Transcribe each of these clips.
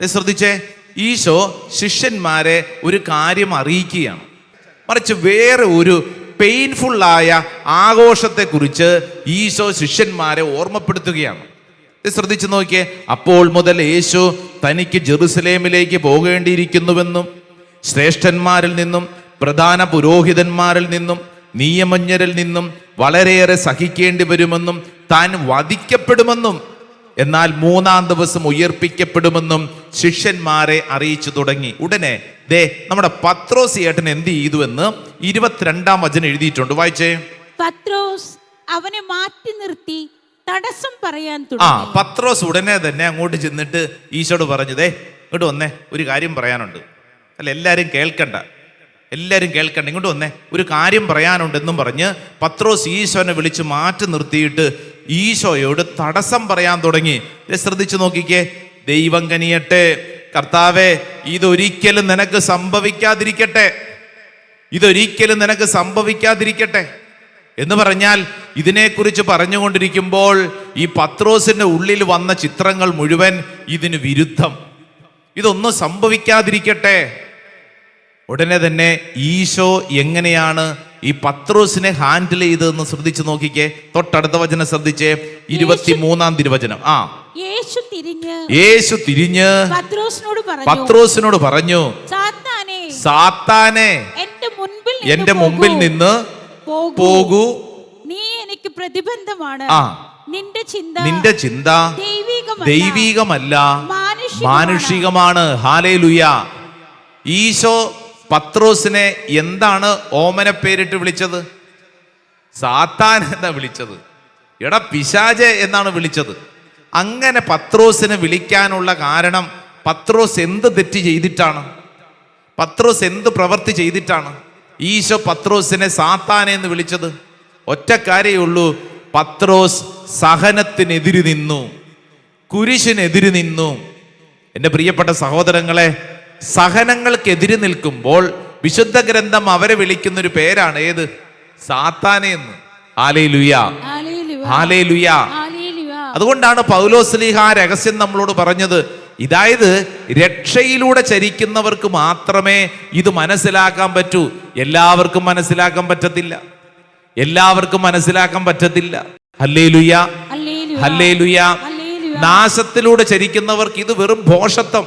ശ്രദ്ധിച്ചേ, ഈശോ ശിഷ്യന്മാരെ ഒരു കാര്യം അറിയിക്കുകയാണ്. മറിച്ച് വേറെ ഒരു പെയിൻഫുള്ളായ ആഘോഷത്തെക്കുറിച്ച് ഈശോ ശിഷ്യന്മാരെ ഓർമ്മപ്പെടുത്തുകയാണ്. ശ്രദ്ധിച്ചു നോക്കിയേ. അപ്പോൾ മുതൽ യേശു തനിക്ക് ജെറുസലേമിലേക്ക് പോകേണ്ടിയിരിക്കുന്നുവെന്നും ശ്രേഷ്ഠന്മാരിൽ നിന്നും പ്രധാന പുരോഹിതന്മാരിൽ നിന്നും നിയമജ്ഞരിൽ നിന്നും വളരെയേറെ സഹിക്കേണ്ടി വരുമെന്നും താൻ വധിക്കപ്പെടുമെന്നും എന്നാൽ 3-ാം ദിവസം ഉയർപ്പിക്കപ്പെടുമെന്നും ശിഷ്യന്മാരെ അറിയിച്ചു തുടങ്ങി. ഉടനെ നമ്മുടെ പത്രോസ് ഏട്ടൻ എന്ത് ചെയ്തു എന്ന് 22-ാം വചനം എഴുതിയിട്ടുണ്ട്. വായിച്ചേ. പത്രോസ് അവനെ മാറ്റി നിർത്തി തടസ്സം പറയാൻ തുടങ്ങി. പത്രോസ് ഉടനെ തന്നെ അങ്ങോട്ട് ചെന്നിട്ട് ഈശോട് പറഞ്ഞതേ, ഇങ്ങോട്ട് വന്നേ, ഒരു കാര്യം പറയാനുണ്ട്. അല്ല, എല്ലാരും കേൾക്കണ്ട, ഇങ്ങോട്ട് വന്നേ, ഒരു കാര്യം പറയാനുണ്ടെന്നും പറഞ്ഞ് പത്രോസ് ഈശോനെ വിളിച്ച് മാറ്റി നിർത്തിയിട്ട് ഈശോയോട് തടസ്സം പറയാൻ തുടങ്ങി. ശ്രദ്ധിച്ചു നോക്കിക്കേ. ദൈവം കനിയട്ടെ, കർത്താവേ, ഇതൊരിക്കലും നിനക്ക് സംഭവിക്കാതിരിക്കട്ടെ എന്ന് പറഞ്ഞാൽ ഇതിനെക്കുറിച്ച് പറഞ്ഞുകൊണ്ടിരിക്കുമ്പോൾ ഈ പത്രോസിന്റെ ഉള്ളിൽ വന്ന ചിത്രങ്ങൾ മുഴുവൻ ഇതിന് വിരുദ്ധം. ഇതൊന്നും സംഭവിക്കാതിരിക്കട്ടെ. ഉടനെ തന്നെ ഈശോ എങ്ങനെയാണ് ഈ പത്രോസിനെ ഹാൻഡിൽ ചെയ്തതെന്ന് ശ്രദ്ധിച്ചു നോക്കിക്കേ. തൊട്ടടുത്ത വചനം ശ്രദ്ധിച്ചേ, 23-ാം തിരുവചനം. യേശു തിരിഞ്ഞ് പത്രോസിനോട് പറഞ്ഞു, സാത്താനെ എന്റെ മുമ്പിൽ നിന്ന് പോകൂ, നീ എനിക്ക് പ്രതിബന്ധമാണ്. നിന്റെ ചിന്ത ദൈവികമല്ല, മാനുഷികമാണ്. ഹല്ലേലൂയ. ഈശോ പത്രോസിനെ എന്താണ് ഓമന പേരിട്ട് വിളിച്ചത്? സാത്താൻ എന്നാ വിളിച്ചത്. എടാ പിശാചേ എന്നാണ് വിളിച്ചത്. അങ്ങനെ പത്രോസിനെ വിളിക്കാനുള്ള കാരണം പത്രോസ് എന്ത് തെറ്റ് ചെയ്തിട്ടാണ്? പത്രോസ് എന്ത് പ്രവൃത്തി ചെയ്തിട്ടാണ് ഈശോ പത്രോസിനെ സാത്താനെ എന്ന് വിളിച്ചത്? ഒറ്റ കാര്യമേ ഉള്ളൂ. പത്രോസ് സഹനത്തിനെതിര് നിന്നു, കുരിശിനെതിര് നിന്നു. എൻ്റെ പ്രിയപ്പെട്ട സഹോദരങ്ങളെ, സഹനങ്ങൾക്കെതിര് നിൽക്കുമ്പോൾ വിശുദ്ധ ഗ്രന്ഥം അവരെ വിളിക്കുന്ന ഒരു പേരാണ് ഏത്? സാത്താനെ എന്ന്. ഹല്ലേലൂയ. അതുകൊണ്ടാണ് പൗലോസ്ലീഹ രഹസ്യം നമ്മളോട് പറഞ്ഞത്. ഇതായത് രക്ഷയിലൂടെ ചരിക്കുന്നവർക്ക് മാത്രമേ ഇത് മനസ്സിലാക്കാൻ പറ്റൂ. എല്ലാവർക്കും മനസ്സിലാക്കാൻ പറ്റത്തില്ല. Hallelujah, hallelujah. നാശത്തിലൂടെ ചരിക്കുന്നവർക്ക് ഇത് വെറും ഭോഷത്വം.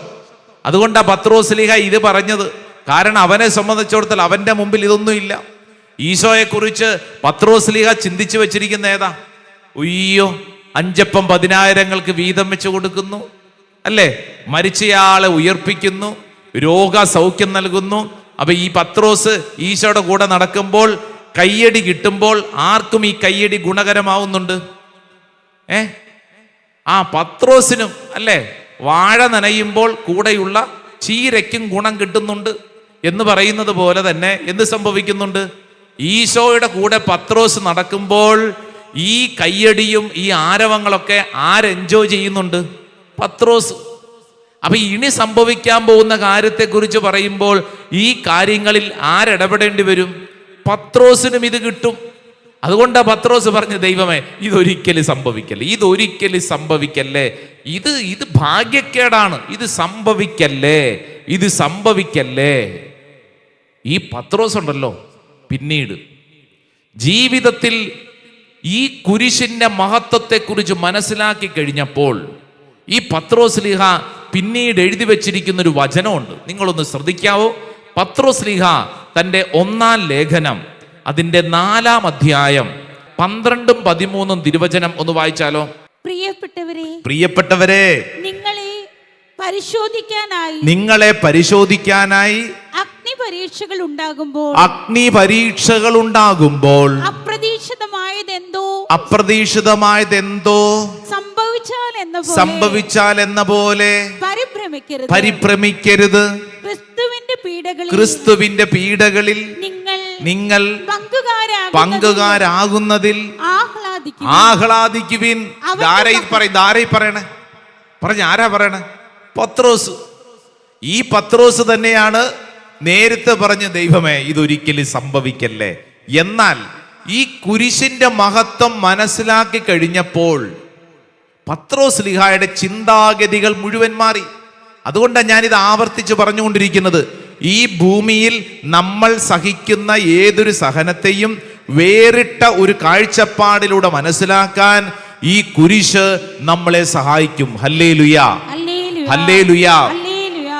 അതുകൊണ്ടാണ് പത്രോസ്ലീഹ ഇത് പറഞ്ഞത്. കാരണം അവനെ സംബന്ധിച്ചിടത്തോളം അവന്റെ മുമ്പിൽ ഇതൊന്നും ഇല്ല. ഈശോയെ കുറിച്ച് പത്രോസ്ലീഹ ചിന്തിച്ചു വെച്ചിരിക്കുന്ന ഏതാ? ഉയ്യോ, 5 അപ്പം 10,000 വീതം വെച്ച് കൊടുക്കുന്നു, അല്ലേ? മരിച്ചയാളെ ഉയർപ്പിക്കുന്നു, രോഗസൗഖ്യം നൽകുന്നു. അപ്പൊ ഈ പത്രോസ് ഈശോയുടെ കൂടെ നടക്കുമ്പോൾ കയ്യടി കിട്ടുമ്പോൾ ആർക്കും ഈ കയ്യടി ഗുണകരമാവുന്നുണ്ട്? പത്രോസിനും, അല്ലേ? വാഴ നനയുമ്പോൾ കൂടെയുള്ള ചീരയ്ക്കും ഗുണം കിട്ടുന്നുണ്ട് എന്ന് പറയുന്നത് പോലെ തന്നെ എന്ത് സംഭവിക്കുന്നുണ്ട്? ഈശോയുടെ കൂടെ പത്രോസ് നടക്കുമ്പോൾ ഈ കയ്യടിയും ഈ ആരവങ്ങളൊക്കെ എൻജോയ് ചെയ്യുന്നുണ്ട്? പത്രോസ്. അപ്പൊ ഇനി സംഭവിക്കാൻ പോകുന്ന കാര്യത്തെക്കുറിച്ച് പറയുമ്പോൾ ഈ കാര്യങ്ങളിൽ ആരിടപെടേണ്ടി വരും? പത്രോസിനും ഇത് കിട്ടും. അതുകൊണ്ടാ പത്രോസ് പറഞ്ഞു, ദൈവമേ, ഇതൊരിക്കലും സംഭവിക്കല്ലേ, ഇത് ഭാഗ്യക്കേടാണ്, ഇത് സംഭവിക്കല്ലേ. ഈ പത്രോസ് ഉണ്ടല്ലോ, പിന്നീട് ജീവിതത്തിൽ ഈ കുരിശിന്റെ മഹത്വത്തെക്കുറിച്ച് മനസ്സിലാക്കി കഴിഞ്ഞപ്പോൾ ഈ പത്രോസ്ലീഹ പിന്നീട് എഴുതി വെച്ചിരിക്കുന്ന ഒരു വചനമുണ്ട്. നിങ്ങളൊന്ന് ശ്രദ്ധിക്കാവോ? പത്രോസ്ലീഹ തൻ്റെ 1-ാം ലേഖനം അതിന്റെ 4-ാം അധ്യായം 12ഉം 13ഉം തിരുവചനം ഒന്ന് വായിച്ചാലോ? പ്രിയപ്പെട്ടവരെ, നിങ്ങളെ പരിശോധിക്കാനായി അഗ്നി പരീക്ഷകൾ ഉണ്ടാകുമ്പോൾ അപ്രതീക്ഷിതമായതെന്തോ സംഭവിച്ചാൽ എന്ന പോലെ പരിഭ്രമിക്കരുത്. ക്രിസ്തുവിന്റെ പീഡകളിൽ നിങ്ങൾ പങ്കുകാരാകുന്നതിൽ ആഹ്ലാദിക്കുവിൻ. ആരാ പറയണേ? പത്രോസ്. ഈ പത്രോസ് തന്നെയാണ് നേരത്തെ പറഞ്ഞ, ദൈവമേ, ഇതൊരിക്കലും സംഭവിക്കല്ലേ. എന്നാൽ ഈ കുരിശിന്റെ മഹത്വം മനസ്സിലാക്കി കഴിഞ്ഞപ്പോൾ പത്രോസ്ലീഹായുടെ ചിന്താഗതികൾ മുഴുവൻ മാറി. അതുകൊണ്ടാണ് ഞാനിത് ആവർത്തിച്ച് പറഞ്ഞുകൊണ്ടിരിക്കുന്നത്. ഈ ഭൂമിയിൽ നമ്മൾ സഹിക്കുന്ന ഏതൊരു സഹനത്തെയും വേറിട്ട ഒരു കാഴ്ചപ്പാടിലൂടെ മനസ്സിലാക്കാൻ ഈ കുരിശ് നമ്മളെ സഹായിക്കും. Hallelujah, hallelujah, hallelujah. ഹല്ലേലൂയ.